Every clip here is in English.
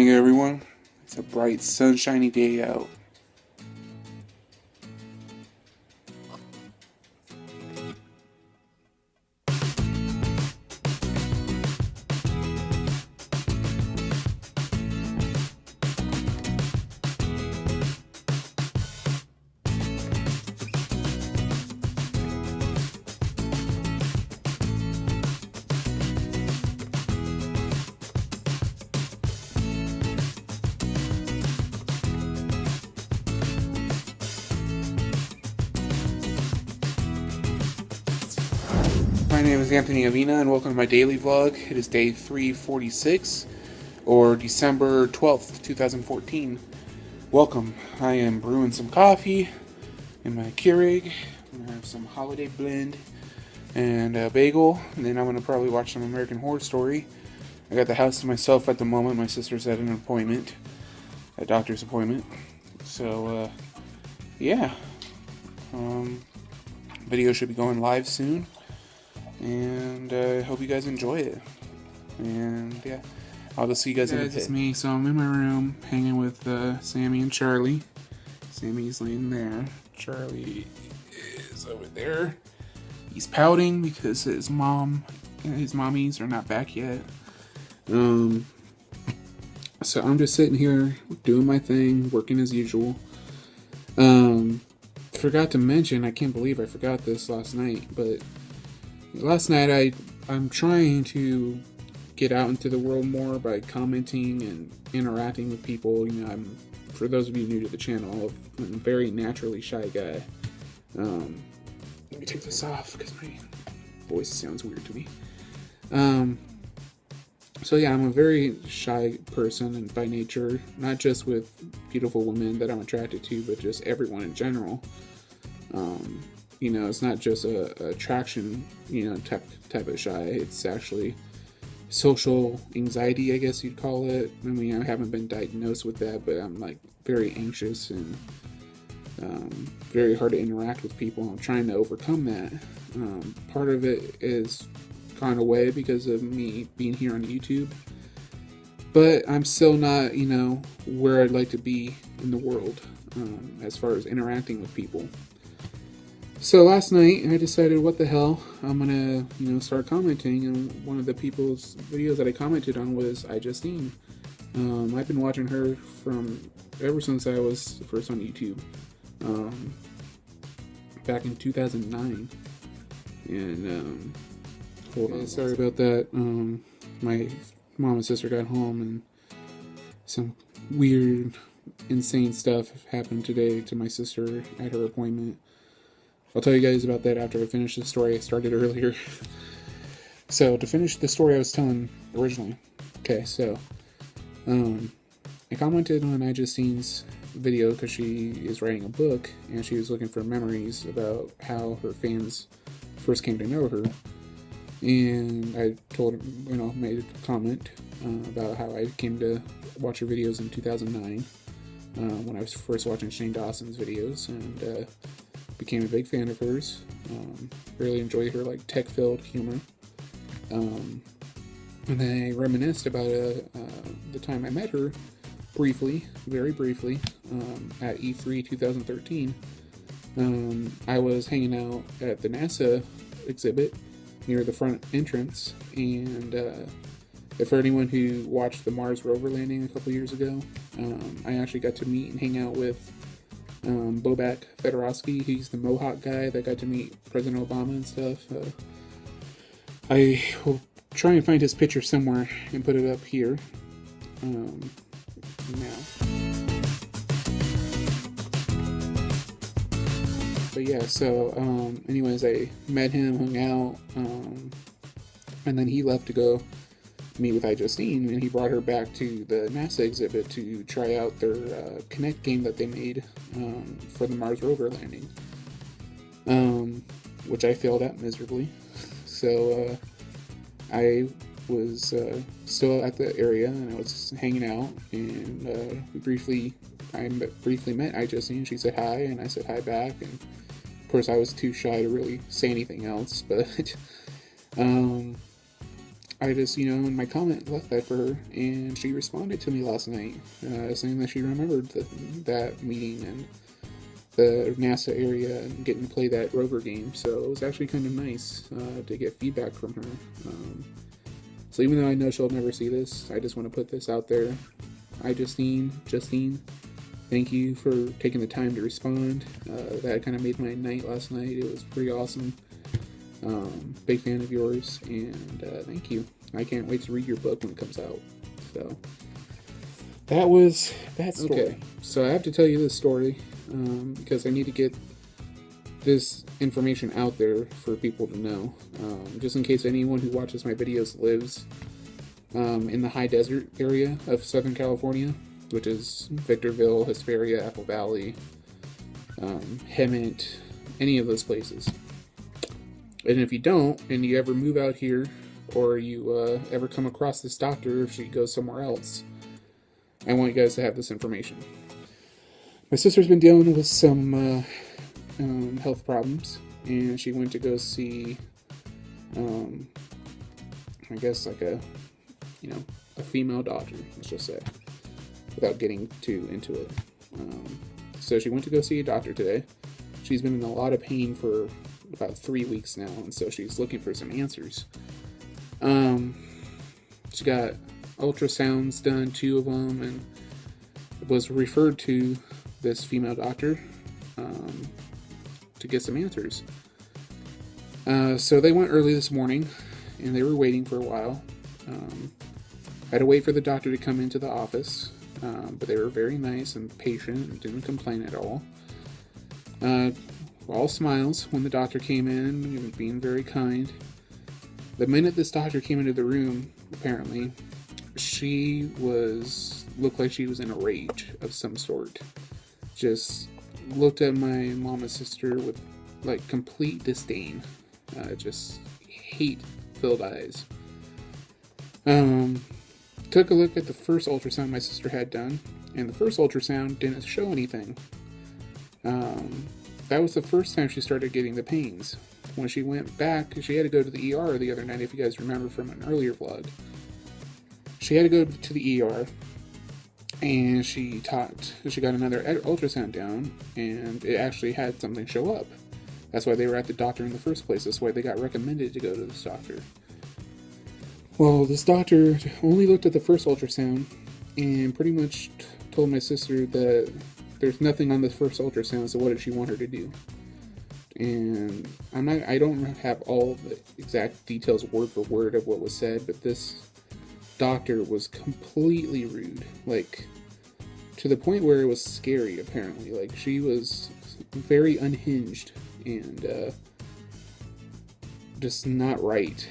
morning, everyone. It's a bright, sunshiny day out. My name is Anthony Avina, and welcome to my daily vlog. It is day 346, or December 12th, 2014. Welcome. I am brewing some coffee in my Keurig. I'm going to have some holiday blend and a bagel, and then I'm going to probably watch some American Horror Story. I got the house to myself at the moment. My sister's at an appointment, a doctor's appointment. So, yeah. Video should be going live soon. And I hope you guys enjoy it. And yeah, I'll just see you guys in a bit. It's me. So I'm in my room hanging with Sami and Charlie. Sammy's laying there. Charlie is over there. He's pouting because his mommies are not back yet. So I'm just sitting here doing my thing, working as usual. Forgot to mention, I can't believe I forgot this last night, but last night I'm trying to get out into the world more by commenting and interacting with people. You know, for those of you new to the channel, I'm a very naturally shy guy. Let me take this off because my voice sounds weird to me. So yeah, I'm a very shy person, and by nature, not just with beautiful women that I'm attracted to, but just everyone in general. You know, it's not just a attraction, you know, type of shy. It's actually social anxiety, I guess you'd call it. I mean, I haven't been diagnosed with that, but I'm like very anxious and very hard to interact with people. I'm trying to overcome that. Part of it is gone away because of me being here on YouTube, but I'm still not, you know, where I'd like to be in the world as far as interacting with people. So last night I decided, what the hell, I'm gonna, you know, start commenting, and one of the people's videos that I commented on was iJustine. I've been watching her from ever since I was first on YouTube, back in 2009, and hold on, sorry about that. My mom and sister got home, and some weird, insane stuff happened today to my sister at her appointment. I'll tell you guys about that after I finish the story I started earlier. So, to finish the story I was telling originally. Okay, so, I commented on iJustine's video because she is writing a book, and she was looking for memories about how her fans first came to know her. And I told her, you know, made a comment about how I came to watch her videos in 2009, when I was first watching Shane Dawson's videos, and became a big fan of hers. Really enjoy her like tech-filled humor. And then I reminisced about the time I met her briefly, very briefly, at E3 2013. I was hanging out at the NASA exhibit near the front entrance, and for anyone who watched the Mars rover landing a couple years ago, I actually got to meet and hang out with Bobak Fedorowski. He's the Mohawk guy that got to meet President Obama and stuff. I will try and find his picture somewhere and put it up here now. But yeah, so anyways, I met him, hung out, and then he left to go meet with iJustine, and he brought her back to the NASA exhibit to try out their Kinect game that they made for the Mars rover landing, which I failed at miserably. So I was still at the area, and I was hanging out, and I briefly met iJustine. She said hi, and I said hi back, and of course I was too shy to really say anything else, but I just, in my comment left that for her, and she responded to me last night, saying that she remembered that meeting and the NASA area and getting to play that rover game. So it was actually kind of nice to get feedback from her. So even though I know she'll never see this, I just want to put this out there. Hi, Justine, thank you for taking the time to respond. That kind of made my night last night. It was pretty awesome. Big fan of yours, and thank you. I can't wait to read your book when it comes out. So that was that story. Okay, so I have to tell you this story because I need to get this information out there for people to know. Just in case anyone who watches my videos lives in the high desert area of Southern California, which is Victorville, Hesperia, Apple Valley, Hemet, any of those places. And if you don't, and you ever move out here, or you ever come across this doctor if she goes somewhere else, I want you guys to have this information. My sister's been dealing with some health problems, and she went to go see, I guess like a female doctor, let's just say, without getting too into it. So she went to go see a doctor today. She's been in a lot of pain for about 3 weeks now, and so she's looking for some answers. She got ultrasounds done, 2 of them, and was referred to this female doctor to get some answers. So they went early this morning, and they were waiting for a while. Had to wait for the doctor to come into the office, but they were very nice and patient and didn't complain at all. All smiles when the doctor came in, being very kind. The minute this doctor came into the room, apparently, she looked like she was in a rage of some sort. Just looked at my mom and sister with like complete disdain, just hate-filled eyes. Took a look at the first ultrasound my sister had done, and the first ultrasound didn't show anything. That was the first time she started getting the pains. When she went back, she had to go to the ER the other night, if you guys remember from an earlier vlog. She had to go to the ER, and she got another ultrasound down, and it actually had something show up. That's why they were at the doctor in the first place. That's why they got recommended to go to this doctor. Well, this doctor only looked at the first ultrasound and pretty much told my sister that there's nothing on the first ultrasound, so what did she want her to do? And I don't have all the exact details word for word of what was said, but this doctor was completely rude, like to the point where it was scary, apparently. Like, she was very unhinged and just not right.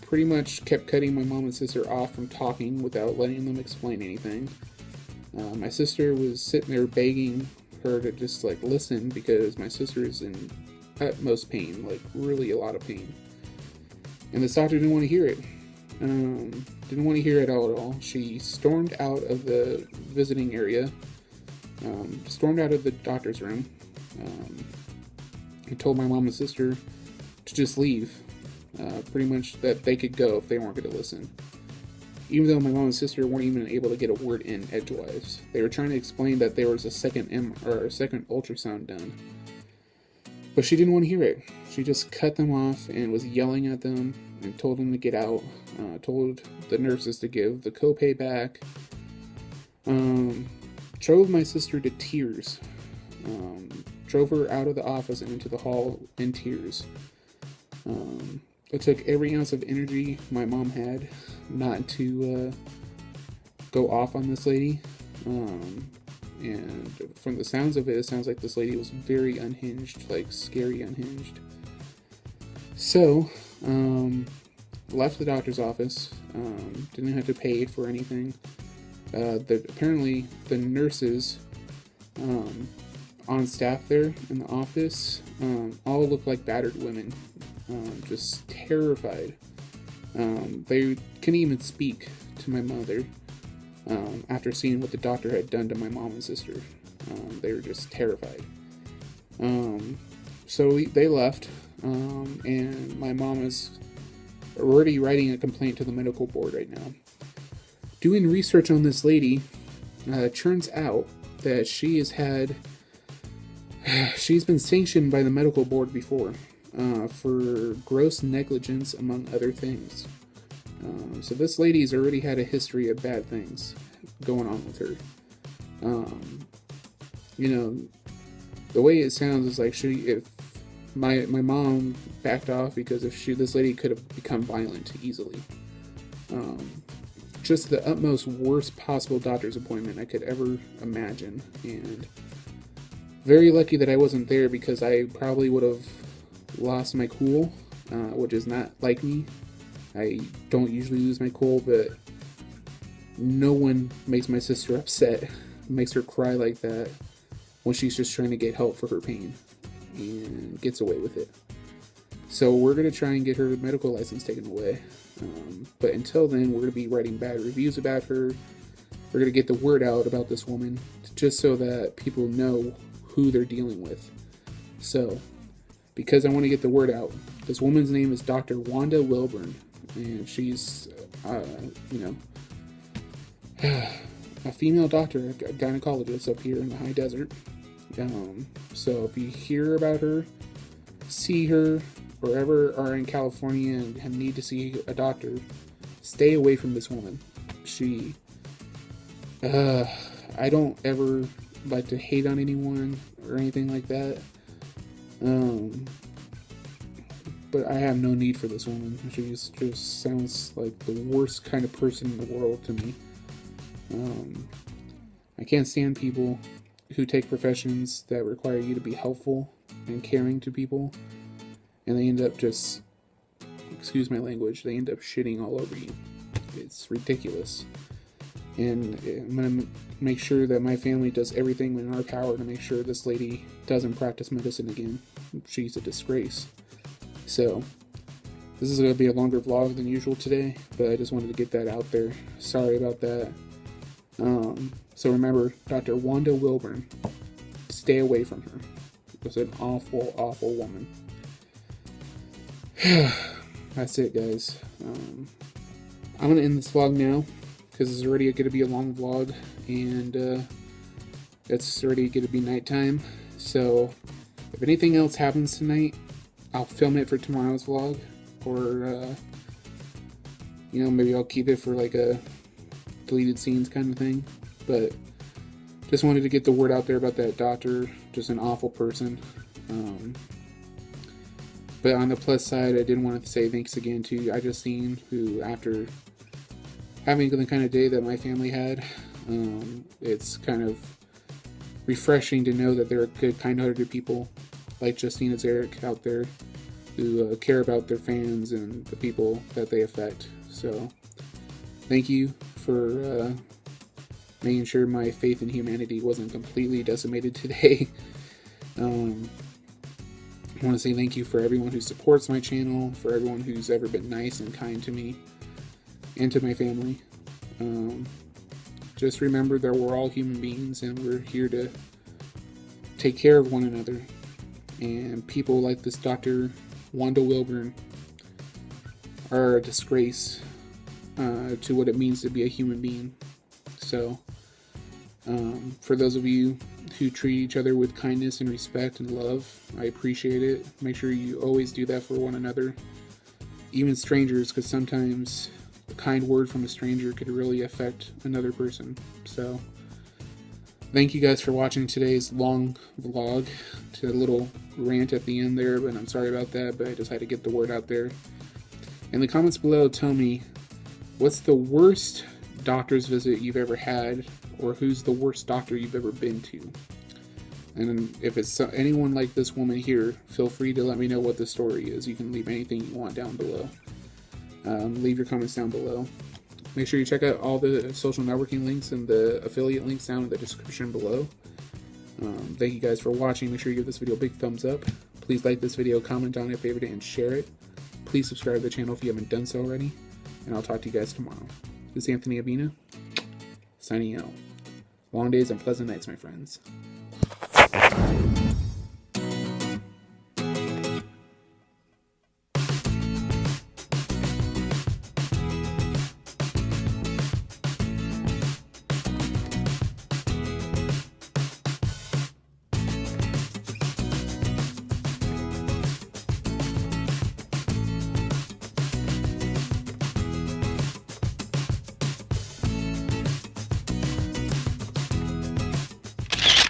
Pretty much kept cutting my mom and sister off from talking without letting them explain anything. My sister was sitting there begging her to just like listen, because my sister is in utmost pain, like really a lot of pain. And this doctor didn't want to hear it. Didn't want to hear it at all. She stormed out of the visiting area, stormed out of the doctor's room, and told my mom and sister to just leave. Pretty much that they could go if they weren't going to listen. Even though my mom and sister weren't even able to get a word in edgewise. They were trying to explain that there was a second ultrasound done. But she didn't want to hear it. She just cut them off and was yelling at them and told them to get out. Told the nurses to give the copay back. Drove my sister to tears. Drove her out of the office and into the hall in tears. It took every ounce of energy my mom had not to go off on this lady. And from the sounds of it, it sounds like this lady was very unhinged, like scary unhinged. So, left the doctor's office, didn't have to pay for anything. Apparently the nurses on staff there in the office all look like battered women. Just terrified. They couldn't even speak to my mother after seeing what the doctor had done to my mom and sister. They were just terrified. So they left, and my mom is We're already writing a complaint to the medical board right now. Doing research on this lady, turns out that she's been sanctioned by the medical board before for gross negligence, among other things. So this lady's already had a history of bad things going on with her. You know, the way it sounds is like if my mom backed off because this lady could have become violent easily. Just the utmost worst possible doctor's appointment I could ever imagine, and very lucky that I wasn't there, because I probably would have lost my cool, which is not like me. I don't usually lose my cool, but no one makes my sister upset, makes her cry like that when she's just trying to get help for her pain, and gets away with it. So we're going to try and get her medical license taken away. But until then, we're going to be writing bad reviews about her. We're going to get the word out about this woman, just so that people know who they're dealing with. So, because I want to get the word out, this woman's name is Dr. Wanda Wilburn, and she's, a female doctor, a gynecologist up here in the high desert. So if you hear about her, see her, or ever are in California and need to see a doctor, stay away from this woman. I don't ever like to hate on anyone or anything like that. But I have no need for this woman. She just sounds like the worst kind of person in the world to me. I can't stand people who take professions that require you to be helpful and caring to people, and they end up just, excuse my language, they end up shitting all over you. It's ridiculous. And I'm going to make sure that my family does everything in our power to make sure this lady doesn't practice medicine again. She's a disgrace. So, this is going to be a longer vlog than usual today, but I just wanted to get that out there. Sorry about that. So remember, Dr. Wanda Wilburn, stay away from her. She's an awful, awful woman. That's it, guys. I'm going to end this vlog now, because it's already going to be a long vlog, and it's already going to be nighttime. So, if anything else happens tonight, I'll film it for tomorrow's vlog, or, maybe I'll keep it for like a deleted scenes kind of thing. But just wanted to get the word out there about that doctor, just an awful person. But on the plus side, I did want to say thanks again to Justine, who, after having the kind of day that my family had, it's kind of refreshing to know that there are good, kind-hearted people like Justine and Eric out there who care about their fans and the people that they affect. So, thank you for making sure my faith in humanity wasn't completely decimated today. I want to say thank you for everyone who supports my channel, for everyone who's ever been nice and kind to me and to my family. Just remember that we're all human beings, and we're here to take care of one another. And people like this Dr. Wanda Wilburn are a disgrace to what it means to be a human being. So, for those of you who treat each other with kindness and respect and love, I appreciate it. Make sure you always do that for one another, even strangers, because sometimes a kind word from a stranger could really affect another person. So, thank you guys for watching today's long vlog. To a little rant at the end there, but I'm sorry about that, but I just had to get the word out there. In the comments below, tell me, what's the worst doctor's visit you've ever had, or who's the worst doctor you've ever been to? And if it's anyone like this woman here, feel free to let me know what the story is. You can leave anything you want down below. Leave your comments down below. Make sure you check out all the social networking links and the affiliate links down in the description below. Thank you guys for watching. Make sure you give this video a big thumbs up. Please like this video, comment on it, favorite it, and share it. Please subscribe to the channel if you haven't done so already. And I'll talk to you guys tomorrow. This is Anthony Avina, signing out. Long days and pleasant nights, my friends.